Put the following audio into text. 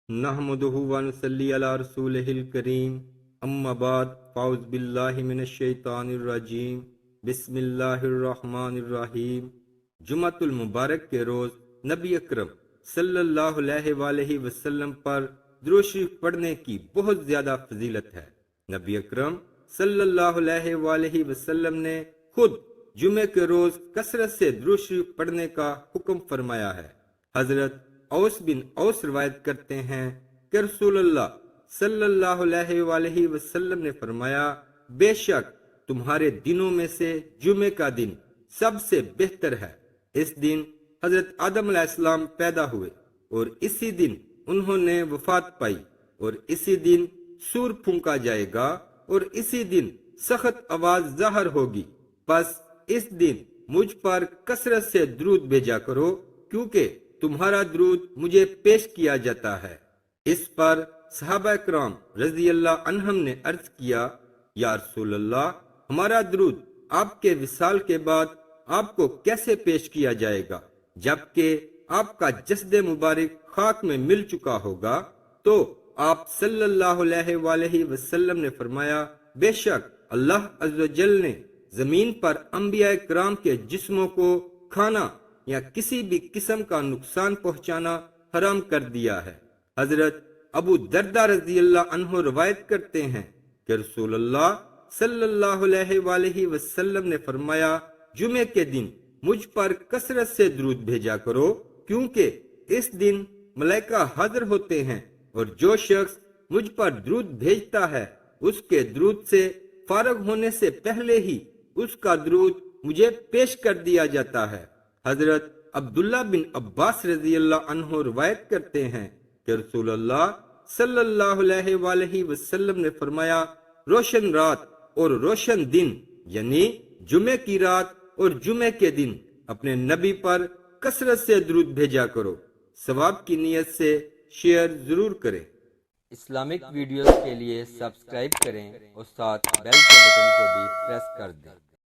نحمدہ و نصلی علی رسولہ الکریم، اما بعد، فاعوذ باللہ من الشیطان الرجیم، بسم اللہ الرحمن الرحیم۔ جمعۃ المبارک کے روز نبی اکرم صلی اللہ علیہ وآلہ وسلم پر درود شریف پڑھنے کی بہت زیادہ فضیلت ہے۔ نبی اکرم صلی اللہ علیہ وآلہ وسلم نے خود جمعے کے روز کثرت سے درود شریف پڑھنے کا حکم فرمایا ہے۔ حضرت اوس بن اوس روایت کرتے ہیں کہ رسول اللہ صلی اللہ علیہ وآلہ وسلم نے فرمایا، بے شک تمہارے دنوں میں سے جمعے کا دن سب سے بہتر ہے۔ اس دن حضرت آدم علیہ السلام پیدا ہوئے اور اسی دن انہوں نے وفات پائی، اور اسی دن سور پھونکا جائے گا اور اسی دن سخت آواز ظاہر ہوگی۔ پس اس دن مجھ پر کثرت سے درود بھیجا کرو، کیونکہ تمہارا درود مجھے پیش کیا جاتا ہے۔ اس پر صحابہ کرام رضی اللہ عنہم نے عرض کیا، یا رسول اللہ، ہمارا درود آپ کے وصال کے بعد آپ کو کیسے پیش کیا جائے گا، جبکہ آپ کا جسد مبارک خاک میں مل چکا ہوگا؟ تو آپ صلی اللہ علیہ وآلہ وسلم نے فرمایا، بے شک اللہ عز و جل نے زمین پر انبیاء کرام کے جسموں کو کھانا یا کسی بھی قسم کا نقصان پہنچانا حرام کر دیا ہے۔ حضرت ابو دردہ رضی اللہ عنہ روایت کرتے ہیں کہ رسول اللہ صلی اللہ علیہ وآلہ وسلم نے فرمایا، جمعے کے دن مجھ پر کثرت سے درود بھیجا کرو، کیونکہ اس دن ملائکہ حاضر ہوتے ہیں، اور جو شخص مجھ پر درود بھیجتا ہے اس کے درود سے فارغ ہونے سے پہلے ہی اس کا درود مجھے پیش کر دیا جاتا ہے۔ حضرت عبداللہ بن عباس رضی اللہ عنہ روایت کرتے ہیں کہ رسول اللہ صلی اللہ علیہ وآلہ وسلم نے فرمایا، روشن رات اور روشن دن یعنی جمعے کی رات اور جمعے کے دن اپنے نبی پر کثرت سے درود بھیجا کرو۔ ثواب کی نیت سے شیئر ضرور کریں۔ اسلامک ویڈیوز کے لیے سبسکرائب کریں اور ساتھ بیل کے بٹن کو بھی پریس کر دیں۔